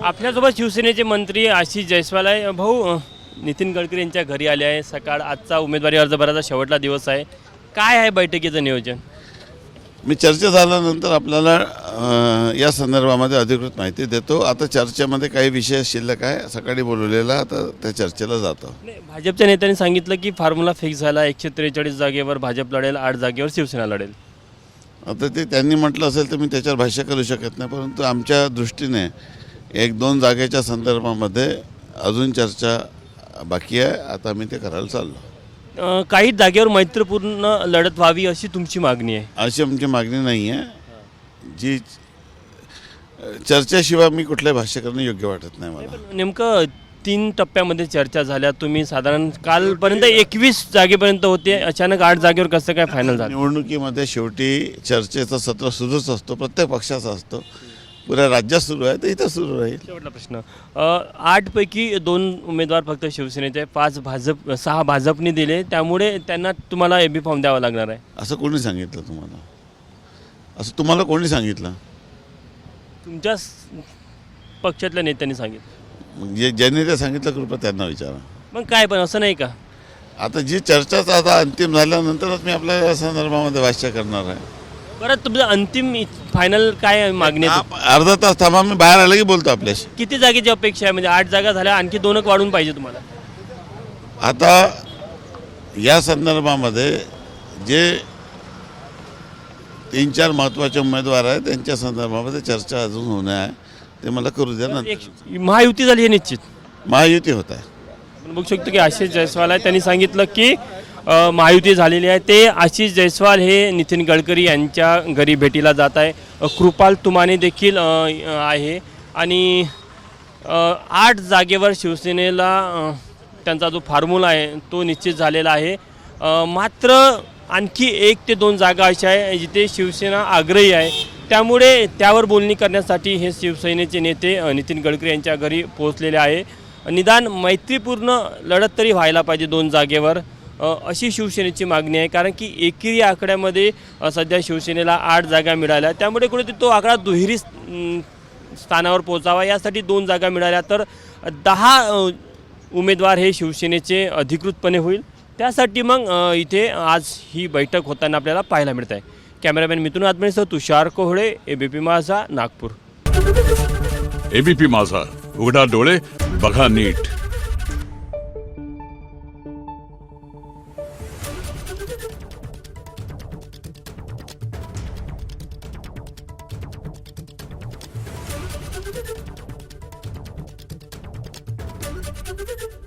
आपल्यासोबत शिवसेनेचे मंत्री आशिष जयस्वाल आहे. भाऊ, नितीन गडकरी यांच्या घरी आले आहे. सकाळ आजचा उमेदवारी अर्ज भरायचा शेवटला दिवस आहे. काय आहे बैठकीचं नियोजन? मी चर्चा झाल्यानंतर आपल्याला या संदर्भामध्ये अधिकृत माहिती देतो. आता चर्चेमध्ये काही विषय शिल्लक आहे, सकाळी बोलवलेला, आता त्या चर्चेला जातो. भाजपच्या नेत्यांनी सांगितलं की फॉर्म्युला फिक्स झाला, 143 जागेवर भाजप लढेल, 8 जागेवर शिवसेना लढेल. आता ते त्यांनी म्हटलं असेल तर मी त्याच्यावर भाष्य करू शकत नाही, परंतु आमच्या दृष्टीने 1-2 जागेच्या संदर्भामध्ये अजून चर्चा बाकी आहे. आता आम्ही ते करायला चाललो. काही जागेवर मैत्रीपूर्ण लढत व्हावी अशी तुमची मागणी आहे? अशी आमची मागणी नाही आहे. जी चर्चेशिवाय मी कुठलंही भाष्य करणं योग्य वाटत नाही मला. नेमकं 3 टप्प्यामध्ये चर्चा झाल्या. तुम्ही साधारण कालपर्यंत 21 जागेपर्यंत होते, अचानक 8 जागेवर कसं काय फायनल झालं? निवडणुकीमध्ये शेवटी चर्चेचं सत्र सुरूच असतो, प्रत्येक पक्षाचा असतो. पुऱ्या राज्यात सुरू आहे तर इथं सुरू राहील. शेवटला प्रश्न, 8 पैकी 2 उमेदवार फक्त शिवसेनेचे, 6 भाजपने दिले, त्यामुळे त्यांना तुम्हाला एबी फॉर्म द्यावा लागणार आहे. असं कोणी सांगितलं तुम्हाला? असं तुम्हाला कोणी सांगितलं? तुमच्या पक्षातल्या नेत्यांनी सांगितलं. म्हणजे ज्यांनी ते सांगितलं कृपया त्यांना विचारा. मग काय, पण असं नाही का? आता जी चर्चाच आता अंतिम झाल्यानंतरच मी आपल्या या संदर्भामध्ये भाष्य करणार आहे. बरं, तुमचं अंतिम फायनल काय मागणी आहे? अर्धा तास थांबा, मी बाहेर आलं की बोलतो आपल्याशी. किती जागेची अपेक्षा आहे? म्हणजे 8 जागा झाल्या, आणखी 2 वाढून पाहिजे तुम्हाला? आता या संदर्भामध्ये जे 3-4 महत्त्वाचे उमेदवार आहेत त्यांच्या संदर्भामध्ये चर्चा अजून होणे आहे, ते मला करू द्या ना. महायुती झाली हे निश्चित. महायुती होत आहे. आपण बघू शकतो की आशिष जयस्वाल आहे, त्यांनी सांगितलं की महायुती झालेली आहे. ते आशिष जयस्वाल हे नितीन गडकरी यांच्या घरी भेटीला जात आहे. कृपाल तुमाने देखील आहे आणि 8 जागेवर शिवसेनेला त्यांचा जो फॉर्म्युला आहे तो निश्चित झालेला आहे. मात्र आणखी 1 ते 2 जागा अशा आहे जिथे शिवसेना आग्रही आहे, त्यामुळे त्यावर बोलणी करण्यासाठी हे शिवसेनेचे नेते नितीन गडकरी यांच्या घरी पोहोचलेले आहे. निदान मैत्रीपूर्ण लढत तरी व्हायला पाहिजे 2 जागेवर, अशी शिवसेनेची मागणी आहे. कारण की एकेरी आकड्यामध्ये सध्या शिवसेनेला 8 जागा मिळाल्या, त्यामुळे कुठेतरी तो आकडा दुहेरी स्थानावर पोहोचावा, यासाठी 2 जागा मिळाल्या तर 10 उमेदवार हे शिवसेनेचे अधिकृतपणे होईल. त्यासाठी मग इथे आज ही बैठक होताना आपल्याला पाहायला मिळत आहे. कॅमेरामॅन मिथुन आत्मेसह तुषार कोहळे, एबीपी माझा, नागपूर. एबीपी माझा, उघडा डोळे बघा नीट. Thank you.